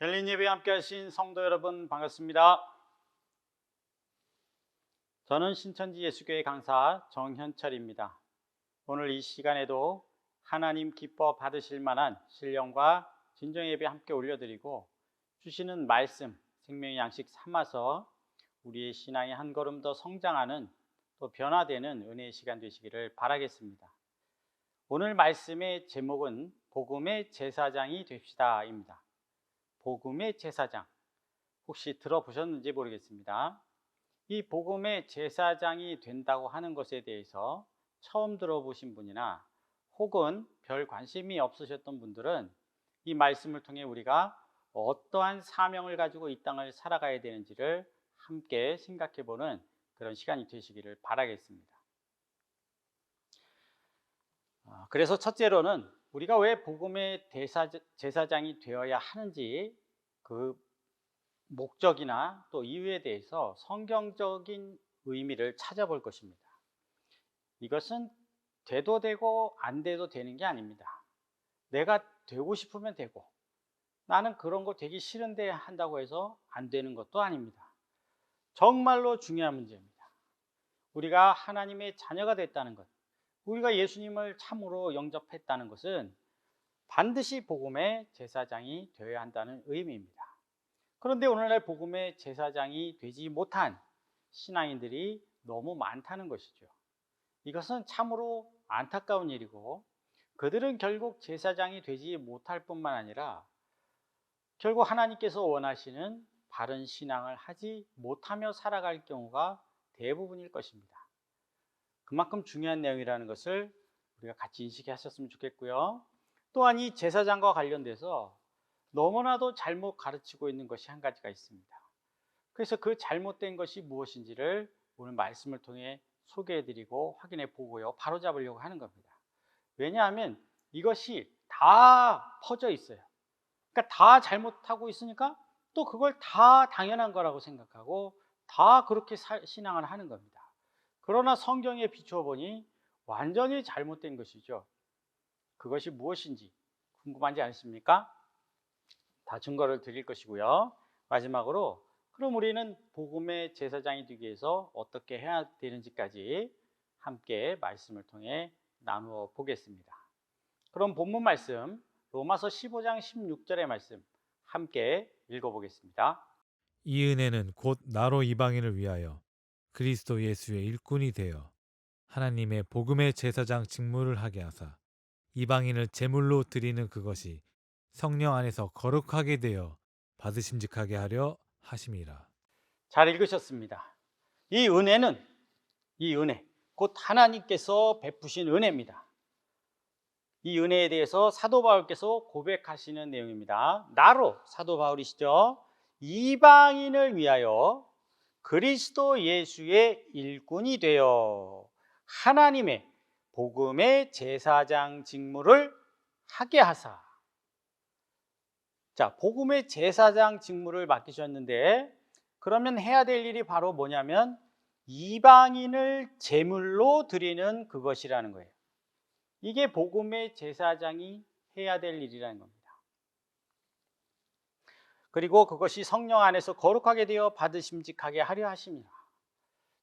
열린 예배 함께 하신 성도 여러분 반갑습니다. 저는 신천지 예수교회 강사 정현철입니다. 오늘 이 시간에도 하나님 기뻐 받으실 만한 신령과 진정 예배 함께 올려드리고 주시는 말씀 생명의 양식 삼아서 우리의 신앙이 한 걸음 더 성장하는 또 변화되는 은혜의 시간 되시기를 바라겠습니다. 오늘 말씀의 제목은 복음의 제사장이 됩시다입니다. 복음의 제사장, 혹시 들어보셨는지 모르겠습니다. 이 복음의 제사장이 된다고 하는 것에 대해서 처음 들어보신 분이나 혹은 별 관심이 없으셨던 분들은 이 말씀을 통해 우리가 어떠한 사명을 가지고 이 땅을 살아가야 되는지를 함께 생각해 보는 그런 시간이 되시기를 바라겠습니다. 그래서 첫째로는 우리가 왜 복음의 제사장이 되어야 하는지 그 목적이나 또 이유에 대해서 성경적인 의미를 찾아볼 것입니다. 이것은 돼도 되고 안 돼도 되는 게 아닙니다. 내가 되고 싶으면 되고 나는 그런 거 되기 싫은데 한다고 해서 안 되는 것도 아닙니다. 정말로 중요한 문제입니다. 우리가 하나님의 자녀가 됐다는 것, 우리가 예수님을 참으로 영접했다는 것은 반드시 복음의 제사장이 되어야 한다는 의미입니다. 그런데 오늘날 복음의 제사장이 되지 못한 신앙인들이 너무 많다는 것이죠. 이것은 참으로 안타까운 일이고 그들은 결국 제사장이 되지 못할 뿐만 아니라 결국 하나님께서 원하시는 바른 신앙을 하지 못하며 살아갈 경우가 대부분일 것입니다. 그만큼 중요한 내용이라는 것을 우리가 같이 인식하셨으면 좋겠고요. 또한 이 제사장과 관련돼서 너무나도 잘못 가르치고 있는 것이 한 가지가 있습니다. 그래서 그 잘못된 것이 무엇인지를 오늘 말씀을 통해 소개해드리고 확인해 보고요, 바로잡으려고 하는 겁니다. 왜냐하면 이것이 다 퍼져 있어요. 그러니까 다 잘못하고 있으니까 또 그걸 다 당연한 거라고 생각하고 다 그렇게 신앙을 하는 겁니다. 그러나 성경에 비추어 보니 완전히 잘못된 것이죠. 그것이 무엇인지 궁금하지 않습니까? 다 증거를 드릴 것이고요. 마지막으로 그럼 우리는 복음의 제사장이 되기 위해서 어떻게 해야 되는지까지 함께 말씀을 통해 나누어 보겠습니다. 그럼 본문 말씀 로마서 15장 16절의 말씀 함께 읽어보겠습니다. 이 은혜는 곧 나로 이방인을 위하여 그리스도 예수의 일꾼이 되어 하나님의 복음의 제사장 직무를 하게 하사 이방인을 제물로 드리는 그것이 성령 안에서 거룩하게 되어 받으심직하게 하려 하심이라. 잘 읽으셨습니다. 이 은혜 곧 하나님께서 베푸신 은혜입니다. 이 은혜에 대해서 사도 바울께서 고백하시는 내용입니다. 나로, 사도 바울이시죠, 이방인을 위하여 그리스도 예수의 일꾼이 되어 하나님의 복음의 제사장 직무를 하게 하사. 자, 복음의 제사장 직무를 맡기셨는데 그러면 해야 될 일이 바로 뭐냐면 이방인을 제물로 드리는 그것이라는 거예요. 이게 복음의 제사장이 해야 될 일이라는 겁니다. 그리고 그것이 성령 안에서 거룩하게 되어 받으심직하게 하려 하십니다.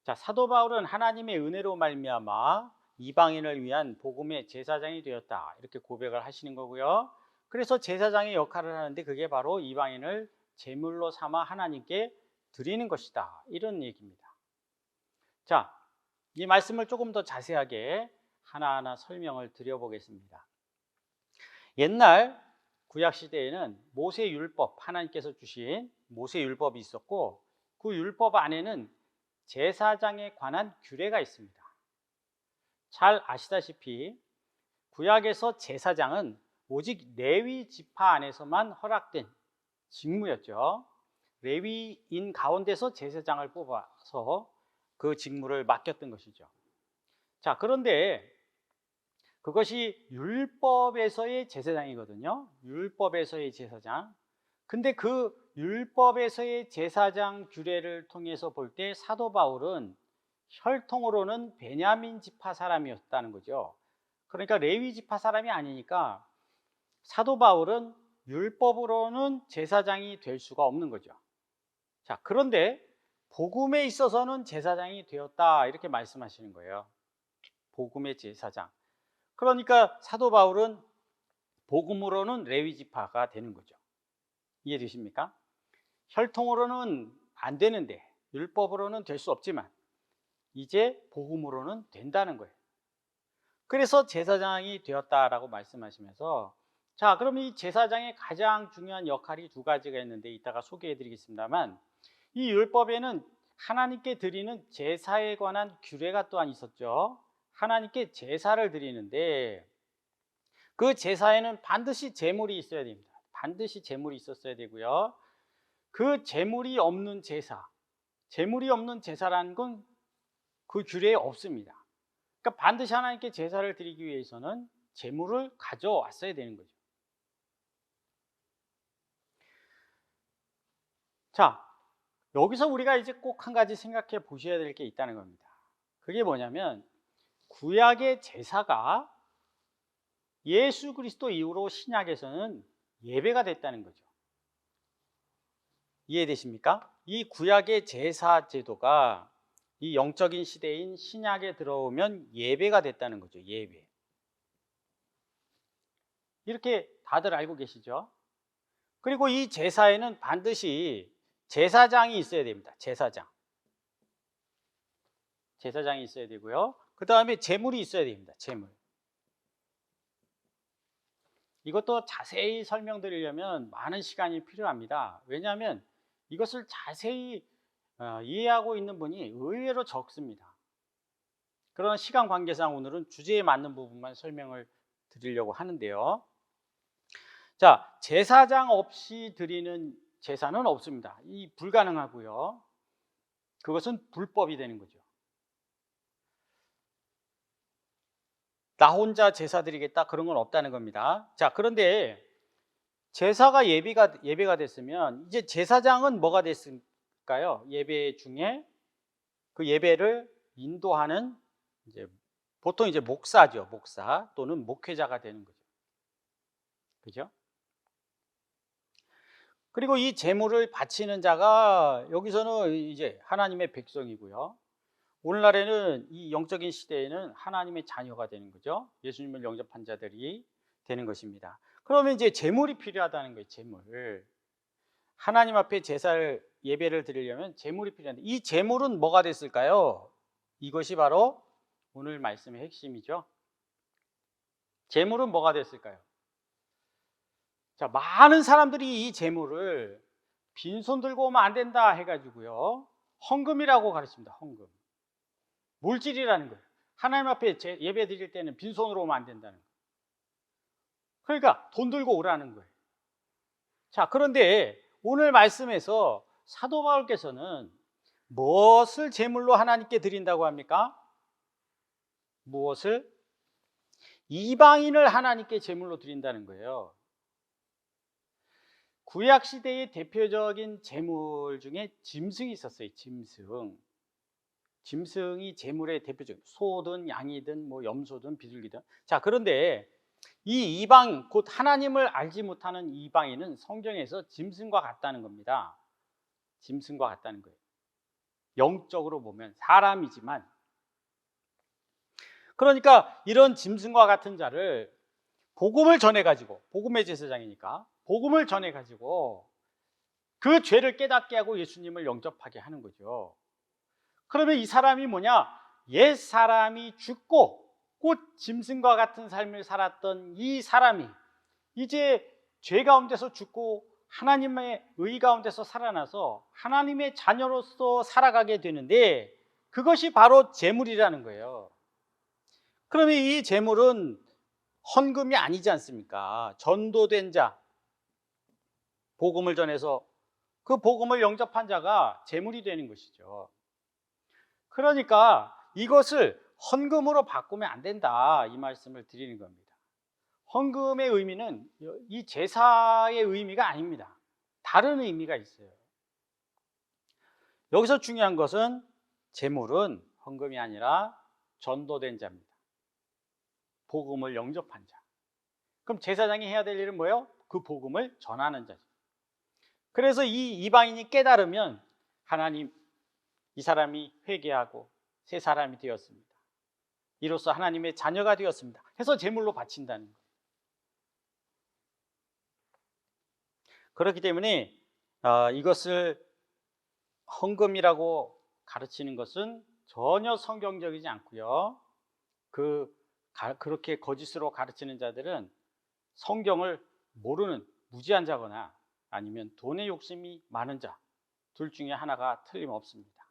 자, 사도 바울은 하나님의 은혜로 말미암아 이방인을 위한 복음의 제사장이 되었다, 이렇게 고백을 하시는 거고요. 그래서 제사장의 역할을 하는데 그게 바로 이방인을 제물로 삼아 하나님께 드리는 것이다, 이런 얘기입니다. 자, 이 말씀을 조금 더 자세하게 하나하나 설명을 드려보겠습니다. 옛날 구약 시대에는 모세 율법, 하나님께서 주신 모세 율법이 있었고 그 율법 안에는 제사장에 관한 규례가 있습니다. 잘 아시다시피 구약에서 제사장은 오직 레위 지파 안에서만 허락된 직무였죠. 레위인 가운데서 제사장을 뽑아서 그 직무를 맡겼던 것이죠. 자, 그런데 그것이 율법에서의 제사장이거든요. 율법에서의 제사장. 근데 그 율법에서의 제사장 규례를 통해서 볼 때 사도 바울은 혈통으로는 베냐민 지파 사람이었다는 거죠. 그러니까 레위 지파 사람이 아니니까 사도 바울은 율법으로는 제사장이 될 수가 없는 거죠. 자, 그런데 복음에 있어서는 제사장이 되었다 이렇게 말씀하시는 거예요. 복음의 제사장. 그러니까 사도 바울은 복음으로는 레위 지파가 되는 거죠. 이해되십니까? 혈통으로는 안 되는데 율법으로는 될 수 없지만 이제 복음으로는 된다는 거예요. 그래서 제사장이 되었다라고 말씀하시면서, 자, 그럼 이 제사장의 가장 중요한 역할이 두 가지가 있는데 이따가 소개해 드리겠습니다만, 이 율법에는 하나님께 드리는 제사에 관한 규례가 또한 있었죠. 하나님께 제사를 드리는데 그 제사에는 반드시 제물이 있어야 됩니다. 반드시 제물이 있었어야 되고요. 그 제물이 없는 제사라는 건 그 규례에 없습니다. 그러니까 반드시 하나님께 제사를 드리기 위해서는 제물을 가져왔어야 되는 거죠. 자, 여기서 우리가 이제 꼭 한 가지 생각해 보셔야 될 게 있다는 겁니다. 그게 뭐냐면 구약의 제사가 예수 그리스도 이후로 신약에서는 예배가 됐다는 거죠. 이해되십니까? 이 구약의 제사 제도가 이 영적인 시대인 신약에 들어오면 예배가 됐다는 거죠. 예배. 이렇게 다들 알고 계시죠? 그리고 이 제사에는 반드시 제사장이 있어야 됩니다. 제사장이 있어야 되고요. 그 다음에 제물이 있어야 됩니다. 제물. 이것도 자세히 설명드리려면 많은 시간이 필요합니다. 왜냐하면 이것을 자세히 이해하고 있는 분이 의외로 적습니다. 그런 시간 관계상 오늘은 주제에 맞는 부분만 설명을 드리려고 하는데요. 자, 제사장 없이 드리는 제사는 없습니다. 이 불가능하고요. 그것은 불법이 되는 거죠. 나 혼자 제사 드리겠다 그런 건 없다는 겁니다. 자, 그런데 제사가 예배가 됐으면 이제 제사장은 뭐가 됐을까요? 예배 중에 그 예배를 인도하는 이제 보통 이제 목사죠. 목사 또는 목회자가 되는 거죠. 그죠? 그리고 이 제물을 바치는 자가 여기서는 이제 하나님의 백성이고요. 오늘날에는 이 영적인 시대에는 하나님의 자녀가 되는 거죠. 예수님을 영접한 자들이 되는 것입니다. 그러면 이제 제물이 필요하다는 거예요. 제물. 하나님 앞에 예배를 드리려면 제물이 필요한데 이 제물은 뭐가 됐을까요? 이것이 바로 오늘 말씀의 핵심이죠. 제물은 뭐가 됐을까요? 자, 많은 사람들이 이 제물을 빈손 들고 오면 안 된다 해가지고요. 헌금이라고 가르칩니다. 헌금. 물질이라는 거예요. 하나님 앞에 예배 드릴 때는 빈손으로 오면 안 된다는 거예요. 그러니까 돈 들고 오라는 거예요. 자, 그런데 오늘 말씀에서 사도 바울께서는 무엇을 제물로 하나님께 드린다고 합니까? 무엇을? 이방인을 하나님께 제물로 드린다는 거예요. 구약 시대의 대표적인 제물 중에 짐승이 있었어요. 짐승이 제물의 대표적, 소든 양이든 뭐 염소든 비둘기든. 자, 그런데 이 이방, 곧 하나님을 알지 못하는 이방인은 성경에서 짐승과 같다는 겁니다. 짐승과 같다는 거예요. 영적으로 보면 사람이지만. 그러니까 이런 짐승과 같은 자를 복음을 전해가지고, 복음의 제사장이니까 복음을 전해가지고 그 죄를 깨닫게 하고 예수님을 영접하게 하는 거죠. 그러면 이 사람이 뭐냐? 옛 사람이 죽고 곧 짐승과 같은 삶을 살았던 이 사람이 이제 죄 가운데서 죽고 하나님의 의 가운데서 살아나서 하나님의 자녀로서 살아가게 되는데 그것이 바로 제물이라는 거예요. 그러면 이 제물은 헌금이 아니지 않습니까? 전도된 자, 복음을 전해서 그 복음을 영접한 자가 제물이 되는 것이죠. 그러니까 이것을 헌금으로 바꾸면 안 된다 이 말씀을 드리는 겁니다. 헌금의 의미는 이 제사의 의미가 아닙니다. 다른 의미가 있어요. 여기서 중요한 것은 제물은 헌금이 아니라 전도된 자입니다. 복음을 영접한 자. 그럼 제사장이 해야 될 일은 뭐예요? 그 복음을 전하는 자죠. 그래서 이 이방인이 깨달으면 하나님, 이 사람이 회개하고 새 사람이 되었습니다. 이로써 하나님의 자녀가 되었습니다. 해서 제물로 바친다는 거예요. 그렇기 때문에 이것을 헌금이라고 가르치는 것은 전혀 성경적이지 않고요. 그렇게 거짓으로 가르치는 자들은 성경을 모르는 무지한 자거나 아니면 돈의 욕심이 많은 자, 둘 중에 하나가 틀림없습니다.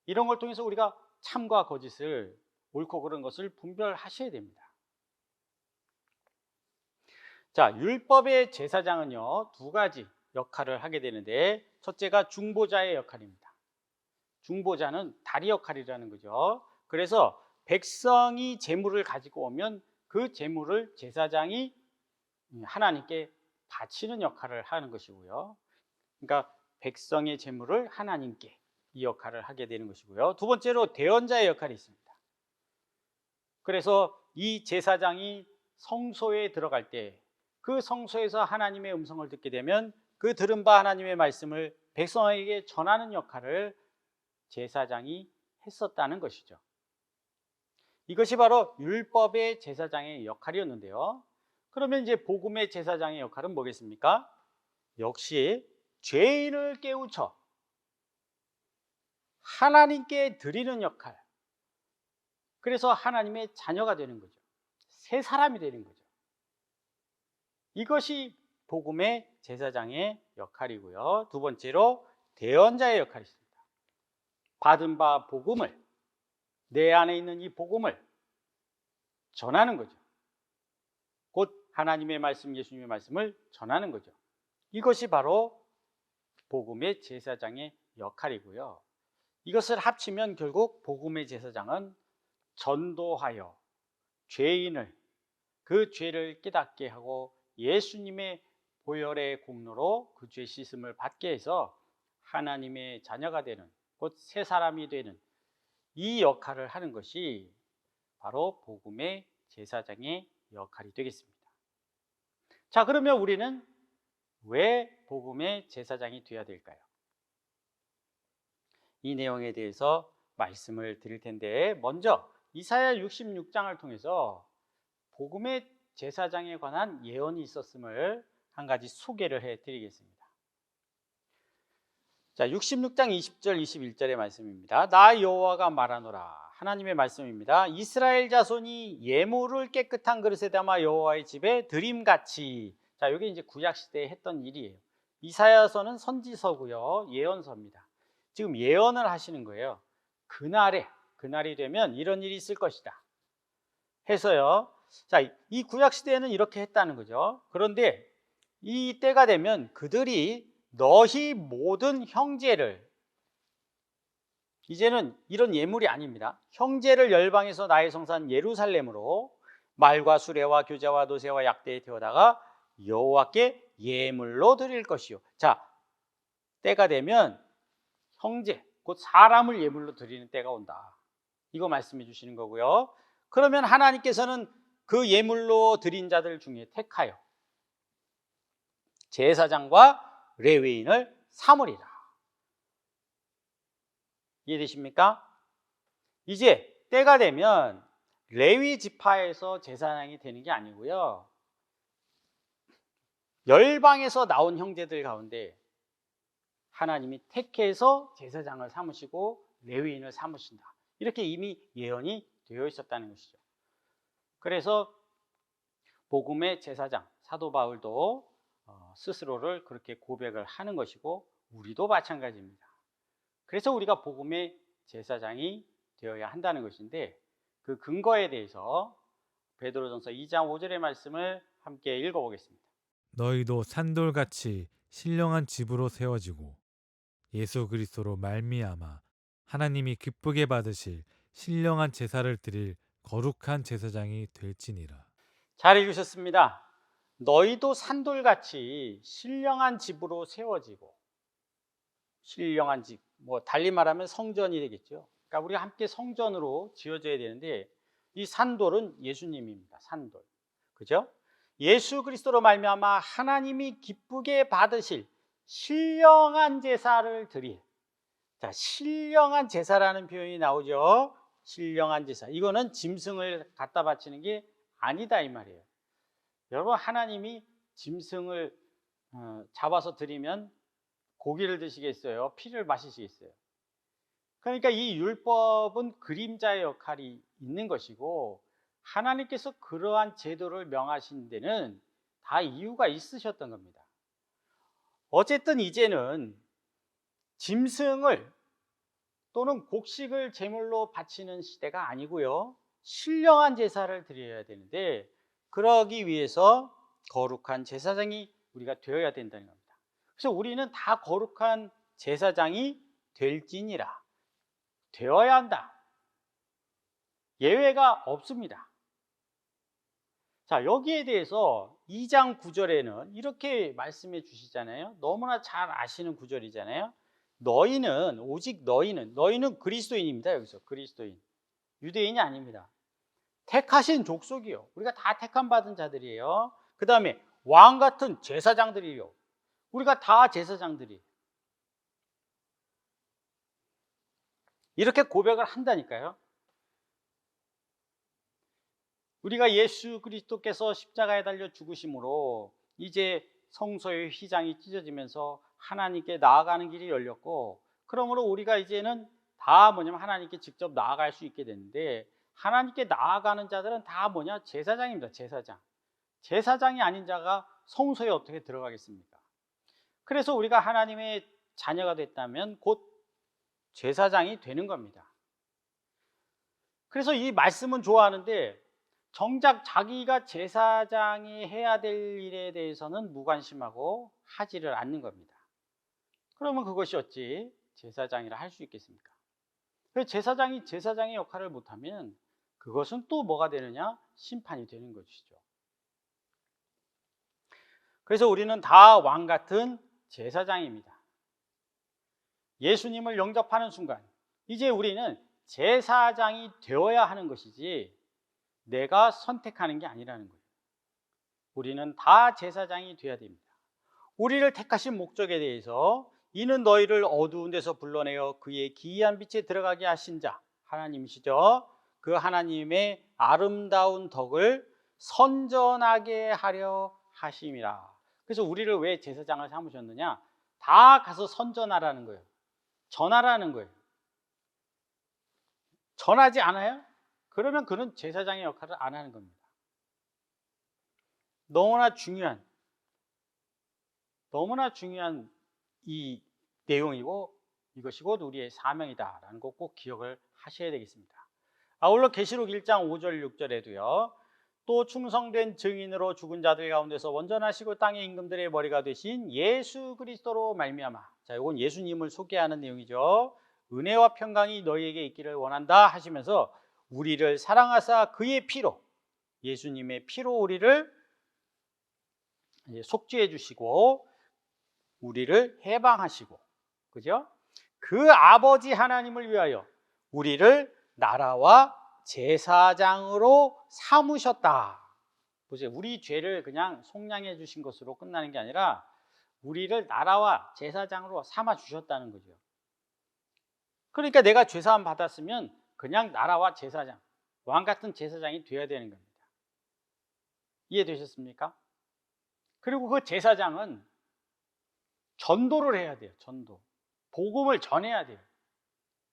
이런 걸 통해서 우리가 참과 거짓을, 옳고 그른 것을 분별하셔야 됩니다. 자, 율법의 제사장은요, 두 가지 역할을 하게 되는데, 첫째가 중보자의 역할입니다. 중보자는 다리 역할이라는 거죠. 그래서 백성이 제물을 가지고 오면 그 제물을 제사장이 하나님께 바치는 역할을 하는 것이고요. 그러니까 백성의 제물을 하나님께 이 역할을 하게 되는 것이고요. 두 번째로 대언자의 역할이 있습니다. 그래서 이 제사장이 성소에 들어갈 때 그 성소에서 하나님의 음성을 듣게 되면 그 들은 바 하나님의 말씀을 백성에게 전하는 역할을 제사장이 했었다는 것이죠. 이것이 바로 율법의 제사장의 역할이었는데요. 그러면 이제 복음의 제사장의 역할은 뭐겠습니까? 역시 죄인을 깨우쳐 하나님께 드리는 역할. 그래서 하나님의 자녀가 되는 거죠. 새 사람이 되는 거죠. 이것이 복음의 제사장의 역할이고요. 두 번째로 대언자의 역할이 있습니다. 받은 바 복음을, 내 안에 있는 이 복음을 전하는 거죠. 곧 하나님의 말씀, 예수님의 말씀을 전하는 거죠. 이것이 바로 복음의 제사장의 역할이고요. 이것을 합치면 결국 복음의 제사장은 전도하여 죄인을, 그 죄를 깨닫게 하고 예수님의 보혈의 공로로 그 죄 씻음을 받게 해서 하나님의 자녀가 되는, 곧 새 사람이 되는 이 역할을 하는 것이 바로 복음의 제사장의 역할이 되겠습니다. 자, 그러면 우리는 왜 복음의 제사장이 되어야 될까요? 이 내용에 대해서 말씀을 드릴 텐데, 먼저 이사야 66장을 통해서 복음의 제사장에 관한 예언이 있었음을 한 가지 소개를 해드리겠습니다. 자, 66장 20절 21절의 말씀입니다. 나 여호와가 말하노라. 하나님의 말씀입니다. 이스라엘 자손이 예물을 깨끗한 그릇에 담아 여호와의 집에 드림같이. 자, 이게 이제 구약 시대에 했던 일이에요. 이사야서는 선지서고요, 예언서입니다. 지금 예언을 하시는 거예요. 그날이 되면 이런 일이 있을 것이다 해서요. 자, 이 구약 시대에는 이렇게 했다는 거죠. 그런데 이 때가 되면 그들이 너희 모든 형제를, 이제는 이런 예물이 아닙니다. 형제를 열방에서 나의 성산 예루살렘으로 말과 수레와 교자와 노새와 약대에 태워다가 여호와께 예물로 드릴 것이요. 자, 때가 되면 형제, 곧 사람을 예물로 드리는 때가 온다. 이거 말씀해 주시는 거고요. 그러면 하나님께서는 그 예물로 드린 자들 중에 택하여 제사장과 레위인을 삼으리라. 이해되십니까? 이제 때가 되면 레위 지파에서 제사장이 되는 게 아니고요, 열방에서 나온 형제들 가운데 하나님이 택해서 제사장을 삼으시고 레위인을 삼으신다. 이렇게 이미 예언이 되어 있었다는 것이죠. 그래서 복음의 제사장 사도 바울도 스스로를 그렇게 고백을 하는 것이고 우리도 마찬가지입니다. 그래서 우리가 복음의 제사장이 되어야 한다는 것인데, 그 근거에 대해서 베드로전서 2장 5절의 말씀을 함께 읽어보겠습니다. 너희도 산돌같이 신령한 집으로 세워지고 예수 그리스도로 말미암아 하나님이 기쁘게 받으실 신령한 제사를 드릴 거룩한 제사장이 될지니라. 잘 읽으셨습니다. 너희도 산돌같이 신령한 집으로 세워지고, 신령한 집, 달리 말하면 성전이 되겠죠. 그러니까 우리가 함께 성전으로 지어져야 되는데, 이 산돌은 예수님입니다. 산돌, 그죠? 예수 그리스도로 말미암아 하나님이 기쁘게 받으실 신령한 제사를 드릴. 자, 신령한 제사라는 표현이 나오죠. 신령한 제사. 이거는 짐승을 갖다 바치는 게 아니다 이 말이에요. 여러분, 하나님이 짐승을 잡아서 드리면 고기를 드시겠어요? 피를 마시시겠어요? 그러니까 이 율법은 그림자의 역할이 있는 것이고, 하나님께서 그러한 제도를 명하신 데는 다 이유가 있으셨던 겁니다. 어쨌든 이제는 짐승을 또는 곡식을 제물로 바치는 시대가 아니고요, 신령한 제사를 드려야 되는데, 그러기 위해서 거룩한 제사장이 우리가 되어야 된다는 겁니다. 그래서 우리는 다 거룩한 제사장이 될지니라, 되어야 한다. 예외가 없습니다. 자, 여기에 대해서 2장 9절에는 이렇게 말씀해 주시잖아요. 너무나 잘 아시는 구절이잖아요. 너희는, 오직 너희는 그리스도인입니다. 여기서 그리스도인, 유대인이 아닙니다. 택하신 족속이요, 우리가 다 택함 받은 자들이에요. 그 다음에 왕 같은 제사장들이요, 우리가 다 제사장들이. 이렇게 고백을 한다니까요. 우리가 예수 그리스도께서 십자가에 달려 죽으심으로 이제 성소의 휘장이 찢어지면서 하나님께 나아가는 길이 열렸고, 그러므로 우리가 이제는 다 뭐냐면 하나님께 직접 나아갈 수 있게 되는데, 하나님께 나아가는 자들은 다 뭐냐? 제사장입니다. 제사장. 제사장이 아닌 자가 성소에 어떻게 들어가겠습니까? 그래서 우리가 하나님의 자녀가 됐다면 곧 제사장이 되는 겁니다. 그래서 이 말씀은 좋아하는데, 정작 자기가 제사장이 해야 될 일에 대해서는 무관심하고 하지를 않는 겁니다. 그러면 그것이 어찌 제사장이라 할 수 있겠습니까? 그래서 제사장이 제사장의 역할을 못하면 그것은 또 뭐가 되느냐? 심판이 되는 것이죠. 그래서 우리는 다 왕 같은 제사장입니다. 예수님을 영접하는 순간 이제 우리는 제사장이 되어야 하는 것이지 내가 선택하는 게 아니라는 거예요. 우리는 다 제사장이 되어야 됩니다. 우리를 택하신 목적에 대해서, 이는 너희를 어두운 데서 불러내어 그의 기이한 빛에 들어가게 하신 자, 하나님이시죠. 그 하나님의 아름다운 덕을 선전하게 하려 하심이라. 그래서 우리를 왜 제사장을 삼으셨느냐? 다 가서 선전하라는 거예요. 전하라는 거예요. 전하지 않아요? 그러면 그는 제사장의 역할을 안 하는 겁니다. 너무나 중요한 이 내용이고, 이것이 곧 우리의 사명이다라는 거 꼭 기억을 하셔야 되겠습니다. 아울러 계시록 1장 5절 6절에도요. 또 충성된 증인으로 죽은 자들 가운데서 원전하시고 땅의 임금들의 머리가 되신 예수 그리스도로 말미암아. 자, 이건 예수님을 소개하는 내용이죠. 은혜와 평강이 너희에게 있기를 원한다 하시면서 우리를 사랑하사 그의 피로, 예수님의 피로 우리를 속죄해 주시고 우리를 해방하시고, 그죠? 그 아버지 하나님을 위하여 우리를 나라와 제사장으로 삼으셨다. 보세요. 우리 죄를 그냥 속량해 주신 것으로 끝나는 게 아니라 우리를 나라와 제사장으로 삼아 주셨다는 거죠. 그러니까 내가 죄사함 받았으면 그냥 나라와 제사장, 왕 같은 제사장이 되어야 되는 겁니다. 이해되셨습니까? 그리고 그 제사장은 전도를 해야 돼요. 전도. 복음을 전해야 돼요.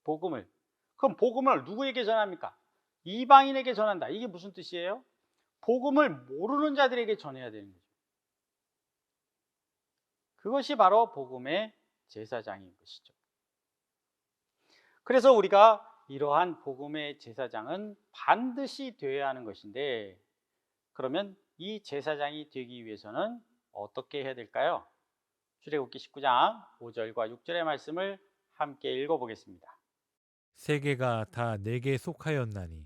복음을. 그럼 복음을 누구에게 전합니까? 이방인에게 전한다. 이게 무슨 뜻이에요? 복음을 모르는 자들에게 전해야 되는 거죠. 그것이 바로 복음의 제사장인 것이죠. 그래서 우리가 이러한 복음의 제사장은 반드시 되어야 하는 것인데, 그러면 이 제사장이 되기 위해서는 어떻게 해야 될까요? 출애굽기 19장 5절과 6절의 말씀을 함께 읽어보겠습니다. 세계가 다 내게 속하였나니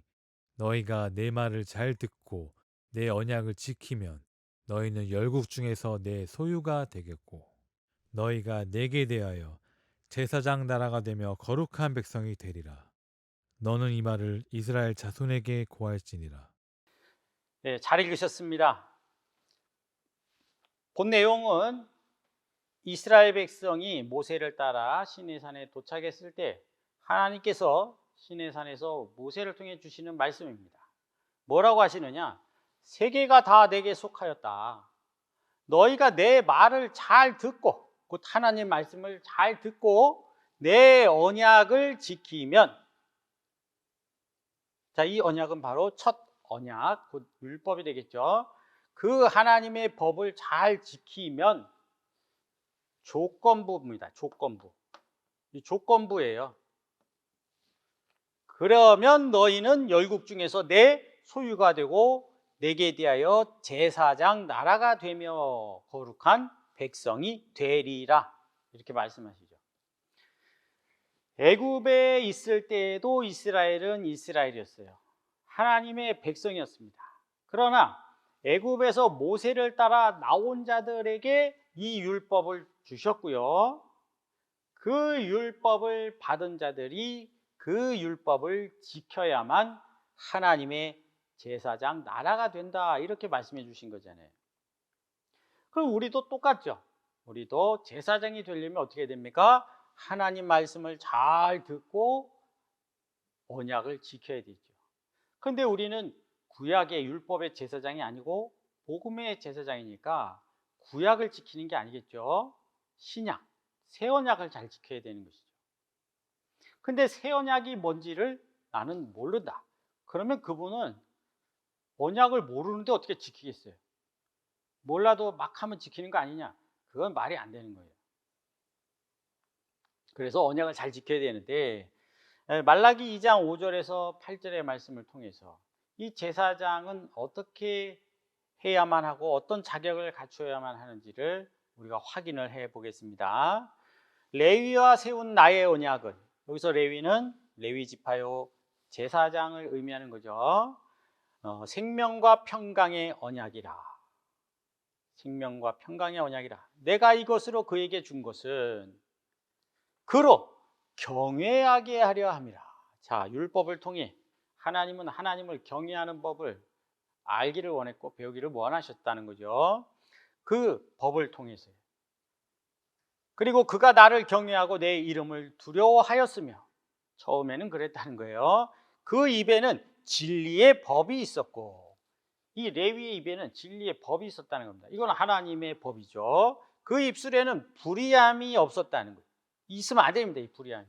너희가 내 말을 잘 듣고 내 언약을 지키면 너희는 열국 중에서 내 소유가 되겠고 너희가 내게 대하여 제사장 나라가 되며 거룩한 백성이 되리라. 너는 이 말을 이스라엘 자손에게 고할지니라. 네, 잘 읽으셨습니다. 그 내용은 이스라엘 백성이 모세를 따라 시내산에 도착했을 때 하나님께서 시내산에서 모세를 통해 주시는 말씀입니다. 뭐라고 하시느냐? 세계가 다 내게 속하였다. 너희가 내 말을 잘 듣고, 곧 하나님 말씀을 잘 듣고 내 언약을 지키면, 자, 이 언약은 바로 첫 언약, 곧 율법이 되겠죠. 그 하나님의 법을 잘 지키면, 조건부입니다. 조건부. 이 조건부예요. 그러면 너희는 열국 중에서 내 소유가 되고 내게 대하여 제사장 나라가 되며 거룩한 백성이 되리라. 이렇게 말씀하시죠. 애굽에 있을 때에도 이스라엘은 이스라엘이었어요. 하나님의 백성이었습니다. 그러나 애굽에서 모세를 따라 나온 자들에게 이 율법을 주셨고요. 그 율법을 받은 자들이 그 율법을 지켜야만 하나님의 제사장 나라가 된다, 이렇게 말씀해 주신 거잖아요. 그럼 우리도 똑같죠. 우리도 제사장이 되려면 어떻게 됩니까? 하나님 말씀을 잘 듣고 언약을 지켜야 되죠. 그런데 우리는 구약의 율법의 제사장이 아니고 복음의 제사장이니까 구약을 지키는 게 아니겠죠. 신약, 새 언약을 잘 지켜야 되는 것이죠. 근데 새 언약이 뭔지를 나는 모른다. 그러면 그분은 언약을 모르는데 어떻게 지키겠어요? 몰라도 막 하면 지키는 거 아니냐? 그건 말이 안 되는 거예요. 그래서 언약을 잘 지켜야 되는데, 말라기 2장 5절에서 8절의 말씀을 통해서 이 제사장은 어떻게 해야만 하고 어떤 자격을 갖추어야만 하는지를 우리가 확인을 해 보겠습니다. 레위와 세운 나의 언약은, 여기서 레위는 레위 지파요, 제사장을 의미하는 거죠. 생명과 평강의 언약이라. 생명과 평강의 언약이라. 내가 이것으로 그에게 준 것은 그로 경외하게 하려 함이라. 자, 율법을 통해 하나님은 하나님을 경외하는 법을 알기를 원했고 배우기를 원하셨다는 거죠. 그 법을 통해서요. 그리고 그가 나를 경외하고 내 이름을 두려워하였으며, 처음에는 그랬다는 거예요. 그 입에는 진리의 법이 있었고, 이 레위의 입에는 진리의 법이 있었다는 겁니다. 이건 하나님의 법이죠. 그 입술에는 불의함이 없었다는 거예요. 있으면 안 됩니다. 이 불의함이.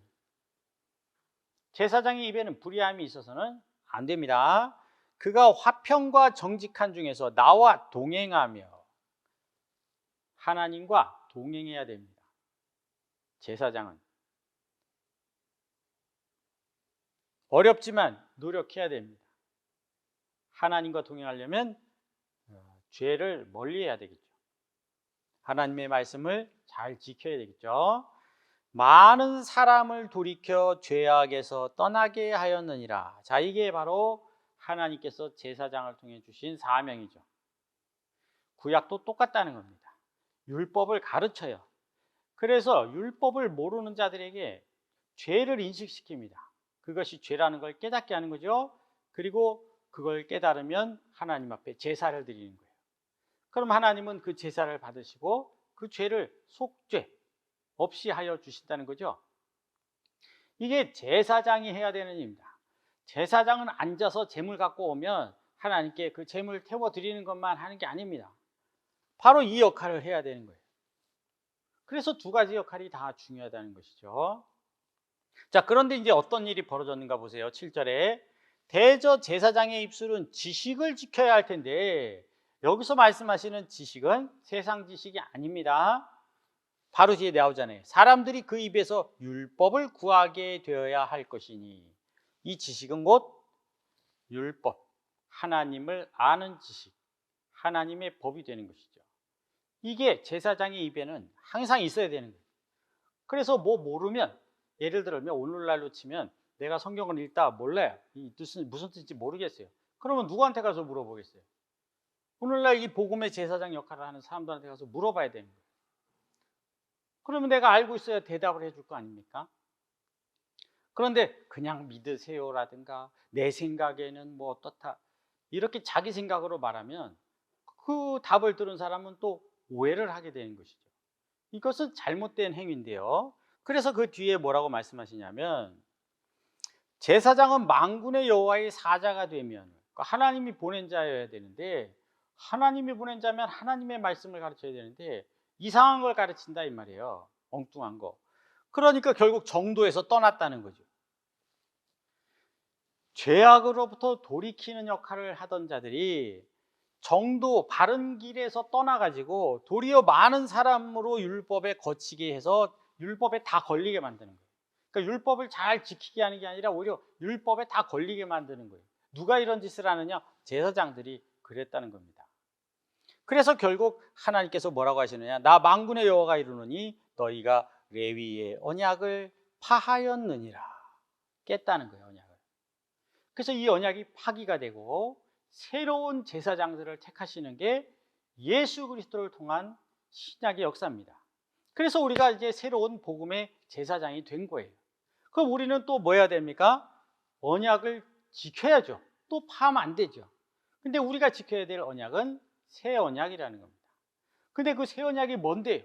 제사장의 입에는 불의함이 있어서는 안 됩니다. 그가 화평과 정직한 중에서 나와 동행하며, 하나님과 동행해야 됩니다. 제사장은 어렵지만 노력해야 됩니다. 하나님과 동행하려면 죄를 멀리해야 되겠죠. 하나님의 말씀을 잘 지켜야 되겠죠. 많은 사람을 돌이켜 죄악에서 떠나게 하였느니라. 자, 이게 바로 하나님께서 제사장을 통해 주신 사명이죠. 구약도 똑같다는 겁니다. 율법을 가르쳐요. 그래서 율법을 모르는 자들에게 죄를 인식시킵니다. 그것이 죄라는 걸 깨닫게 하는 거죠. 그리고 그걸 깨달으면 하나님 앞에 제사를 드리는 거예요. 그럼 하나님은 그 제사를 받으시고 그 죄를 속죄 없이 하여 주신다는 거죠. 이게 제사장이 해야 되는 일입니다. 제사장은 앉아서 제물 갖고 오면 하나님께 그 제물 태워 드리는 것만 하는 게 아닙니다. 바로 이 역할을 해야 되는 거예요. 그래서 두 가지 역할이 다 중요하다는 것이죠. 자, 그런데 이제 어떤 일이 벌어졌는가 보세요. 7절에 대저 제사장의 입술은 지식을 지켜야 할 텐데, 여기서 말씀하시는 지식은 세상 지식이 아닙니다. 바로 뒤에 나오잖아요. 사람들이 그 입에서 율법을 구하게 되어야 할 것이니, 이 지식은 곧 율법, 하나님을 아는 지식, 하나님의 법이 되는 것이죠. 이게 제사장의 입에는 항상 있어야 되는 거예요. 그래서 뭐 모르면, 예를 들면 오늘날로 치면 내가 성경을 읽다 몰라요. 이 뜻은 무슨 뜻인지 모르겠어요. 그러면 누구한테 가서 물어보겠어요? 오늘날 이 복음의 제사장 역할을 하는 사람들한테 가서 물어봐야 되는 거예요. 그러면 내가 알고 있어야 대답을 해줄 거 아닙니까? 그런데 그냥 믿으세요라든가 내 생각에는 뭐 어떻다, 이렇게 자기 생각으로 말하면 그 답을 들은 사람은 또 오해를 하게 되는 것이죠. 이것은 잘못된 행위인데요. 그래서 그 뒤에 뭐라고 말씀하시냐면 제사장은 만군의 여호와의 사자가 되면, 그러니까 하나님이 보낸 자여야 되는데, 하나님이 보낸 자면 하나님의 말씀을 가르쳐야 되는데 이상한 걸 가르친다 이 말이에요. 엉뚱한 거. 그러니까 결국 정도에서 떠났다는 거죠. 죄악으로부터 돌이키는 역할을 하던 자들이 정도 바른 길에서 떠나가지고 도리어 많은 사람으로 율법에 거치게 해서 율법에 다 걸리게 만드는 거예요. 그러니까 율법을 잘 지키게 하는 게 아니라 오히려 율법에 다 걸리게 만드는 거예요. 누가 이런 짓을 하느냐? 제사장들이 그랬다는 겁니다. 그래서 결국 하나님께서 뭐라고 하시느냐? 나 만군의 여호와가 이르노니 너희가 레위의 언약을 파하였느니라. 깼다는 거예요, 언약을. 그래서 이 언약이 파기가 되고 새로운 제사장들을 택하시는 게 예수 그리스도를 통한 신약의 역사입니다. 그래서 우리가 이제 새로운 복음의 제사장이 된 거예요. 그럼 우리는 또 뭐 해야 됩니까? 언약을 지켜야죠. 또 파하면 안 되죠. 근데 우리가 지켜야 될 언약은 새 언약이라는 겁니다. 근데 그 새 언약이 뭔데요?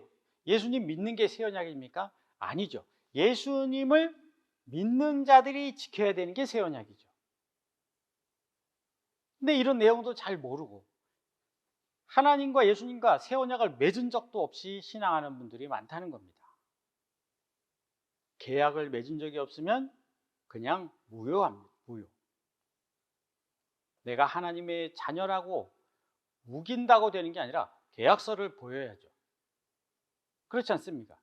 예수님 믿는 게 새 언약입니까? 아니죠. 예수님을 믿는 자들이 지켜야 되는 게 새 언약이죠. 근데 이런 내용도 잘 모르고 하나님과 예수님과 새 언약을 맺은 적도 없이 신앙하는 분들이 많다는 겁니다. 계약을 맺은 적이 없으면 그냥 무효합니다. 무효. 내가 하나님의 자녀라고 우긴다고 되는 게 아니라 계약서를 보여야죠. 그렇지 않습니까?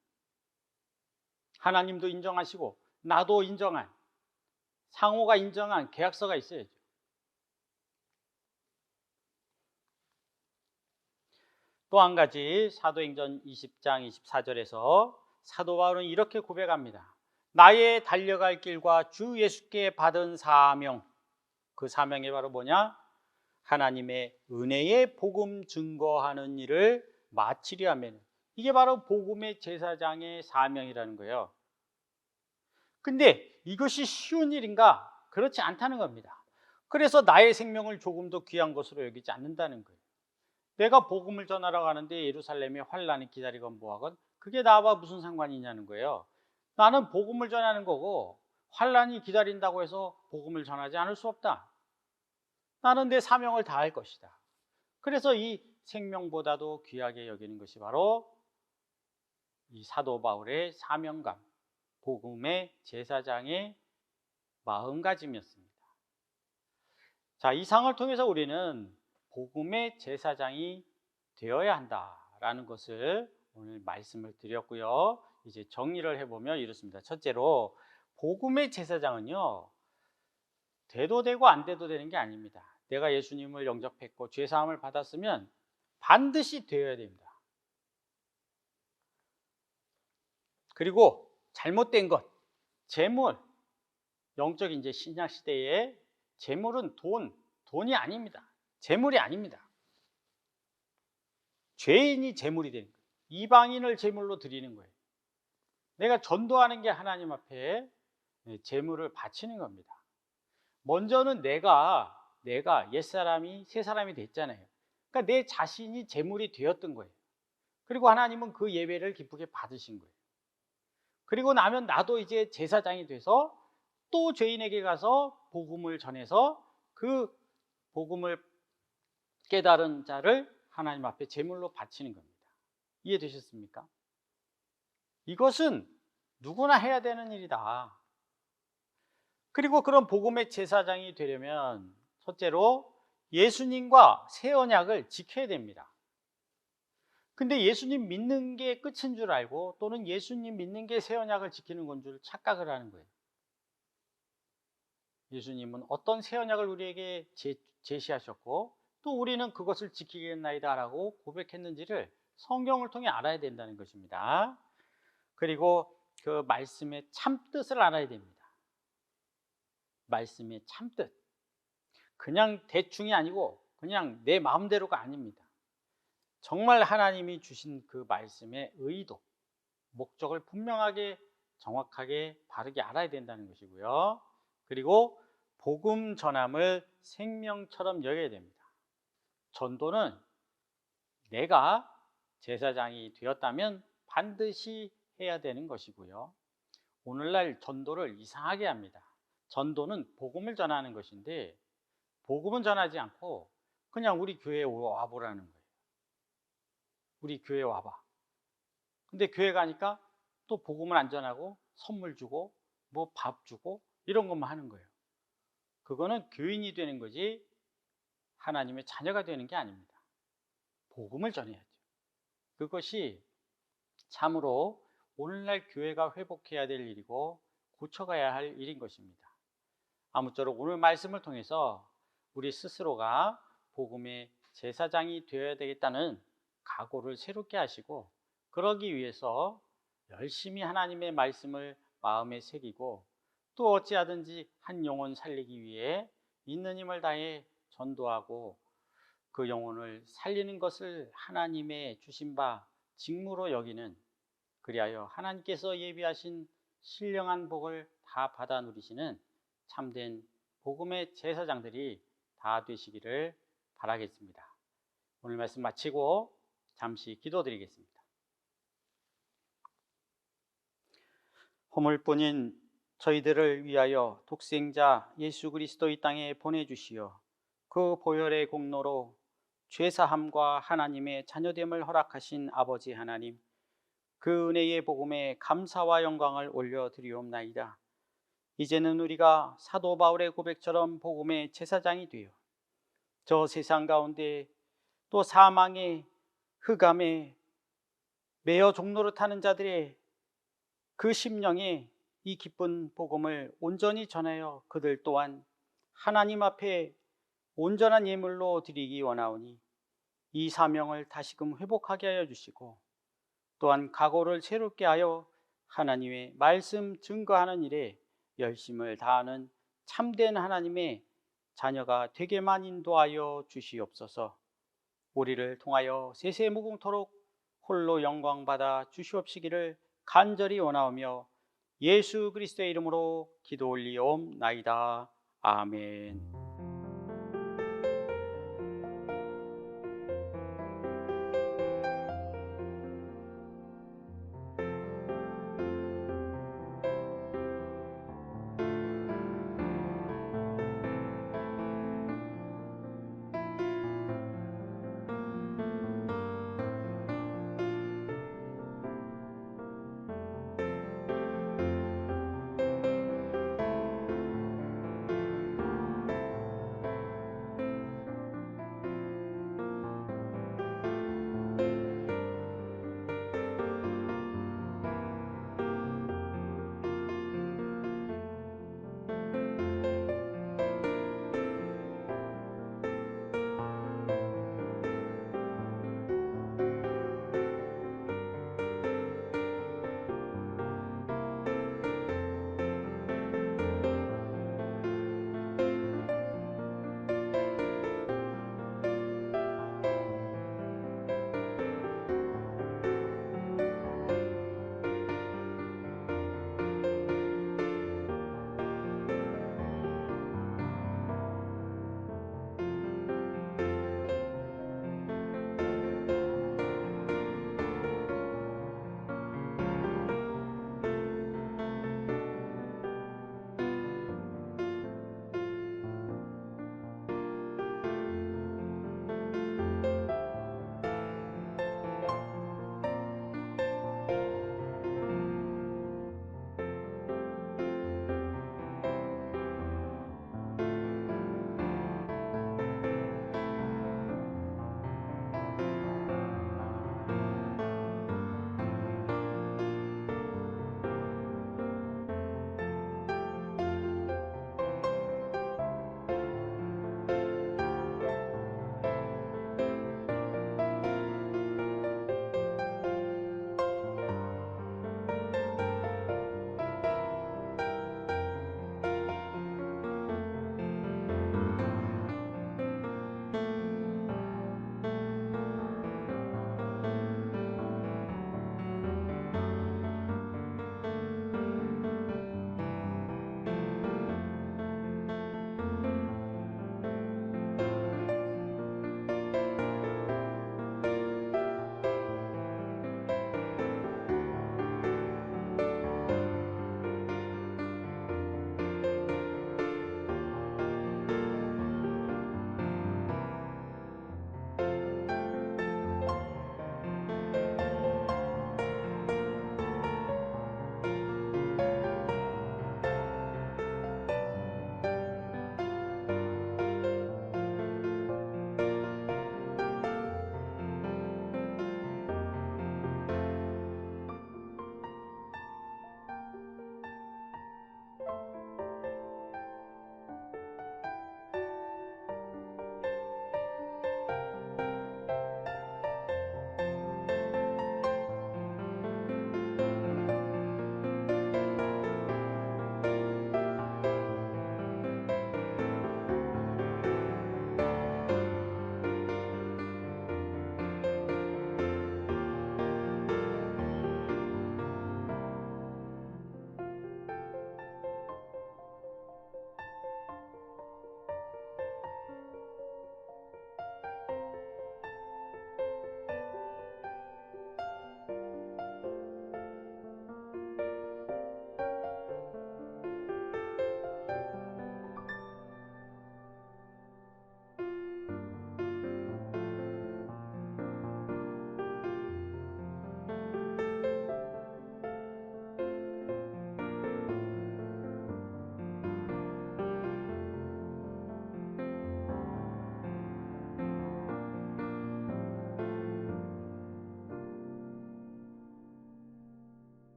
하나님도 인정하시고 나도 인정한, 상호가 인정한 계약서가 있어야죠. 또 한 가지 사도행전 20장 24절에서 사도 바울은 이렇게 고백합니다. 나의 달려갈 길과 주 예수께 받은 사명, 그 사명이 바로 뭐냐? 하나님의 은혜의 복음 증거하는 일을 마치려 하면, 이게 바로 복음의 제사장의 사명이라는 거예요. 근데 이것이 쉬운 일인가? 그렇지 않다는 겁니다. 그래서 나의 생명을 조금 더 귀한 것으로 여기지 않는다는 거예요. 내가 복음을 전하러 가는데 예루살렘에 환란이 기다리건 뭐하건 그게 나와 무슨 상관이 있냐는 거예요. 나는 복음을 전하는 거고 환란이 기다린다고 해서 복음을 전하지 않을 수 없다. 나는 내 사명을 다할 것이다. 그래서 이 생명보다도 귀하게 여기는 것이 바로 이 사도 바울의 사명감, 복음의 제사장의 마음가짐이었습니다. 자, 이 상을 통해서 우리는 복음의 제사장이 되어야 한다라는 것을 오늘 말씀을 드렸고요. 이제 정리를 해보면 이렇습니다. 첫째로 복음의 제사장은요, 돼도 되고 안 돼도 되는 게 아닙니다. 내가 예수님을 영접했고 죄사함을 받았으면 반드시 되어야 됩니다. 그리고 잘못된 것, 재물, 영적인 이제 신약 시대에 재물은 돈이 아닙니다. 재물이 아닙니다. 죄인이 재물이 되는 거예요. 이방인을 재물로 드리는 거예요. 내가 전도하는 게 하나님 앞에 재물을 바치는 겁니다. 먼저는 내가 옛사람이 새사람이 됐잖아요. 그러니까 내 자신이 재물이 되었던 거예요. 그리고 하나님은 그 예배를 기쁘게 받으신 거예요. 그리고 나면 나도 이제 제사장이 돼서 또 죄인에게 가서 복음을 전해서 그 복음을 깨달은 자를 하나님 앞에 제물로 바치는 겁니다. 이해되셨습니까? 이것은 누구나 해야 되는 일이다. 그리고 그런 복음의 제사장이 되려면 첫째로 예수님과 새 언약을 지켜야 됩니다. 근데 예수님 믿는 게 끝인 줄 알고 또는 예수님 믿는 게 새 언약을 지키는 건 줄 착각을 하는 거예요. 예수님은 어떤 새 언약을 우리에게 제시하셨고 또 우리는 그것을 지키겠나이다라고 고백했는지를 성경을 통해 알아야 된다는 것입니다. 그리고 그 말씀의 참뜻을 알아야 됩니다. 말씀의 참뜻. 그냥 대충이 아니고 그냥 내 마음대로가 아닙니다. 정말 하나님이 주신 그 말씀의 의도, 목적을 분명하게 정확하게 바르게 알아야 된다는 것이고요. 그리고 복음 전함을 생명처럼 여겨야 됩니다. 전도는 내가 제사장이 되었다면 반드시 해야 되는 것이고요. 오늘날 전도를 이상하게 합니다. 전도는 복음을 전하는 것인데 복음은 전하지 않고 그냥 우리 교회에 와보라는 거예요. 우리 교회에 와봐. 근데 교회 가니까 또 복음을 안 전하고 선물 주고 뭐 밥 주고 이런 것만 하는 거예요. 그거는 교인이 되는 거지 하나님의 자녀가 되는 게 아닙니다. 복음을 전해야죠. 그것이 참으로 오늘날 교회가 회복해야 될 일이고 고쳐가야 할 일인 것입니다. 아무쪼록 오늘 말씀을 통해서 우리 스스로가 복음의 제사장이 되어야 되겠다는 각오를 새롭게 하시고 그러기 위해서 열심히 하나님의 말씀을 마음에 새기고 또 어찌하든지 한 영혼 살리기 위해 있는 힘을 다해 전도하고 그 영혼을 살리는 것을 하나님의 주신 바 직무로 여기는 그리하여 하나님께서 예비하신 신령한 복을 다 받아 누리시는 참된 복음의 제사장들이 다 되시기를 바라겠습니다. 오늘 말씀 마치고 잠시 기도드리겠습니다. 허물뿐인 저희들을 위하여 독생자 예수 그리스도 이 땅에 보내주시어 그 보혈의 공로로 죄사함과 하나님의 자녀됨을 허락하신 아버지 하나님, 그 은혜의 복음에 감사와 영광을 올려드리옵나이다. 이제는 우리가 사도 바울의 고백처럼 복음의 제사장이 되어 저 세상 가운데 또 사망의 흑암에 매어 종로를 타는 자들의 그 심령에 이 기쁜 복음을 온전히 전하여 그들 또한 하나님 앞에 온전한 예물로 드리기 원하오니 이 사명을 다시금 회복하게 하여 주시고 또한 각오를 새롭게 하여 하나님의 말씀 증거하는 일에 열심을 다하는 참된 하나님의 자녀가 되게만 인도하여 주시옵소서. 우리를 통하여 세세무궁토록 홀로 영광받아 주시옵시기를 간절히 원하오며 예수 그리스도의 이름으로 기도 올리옵나이다. 아멘.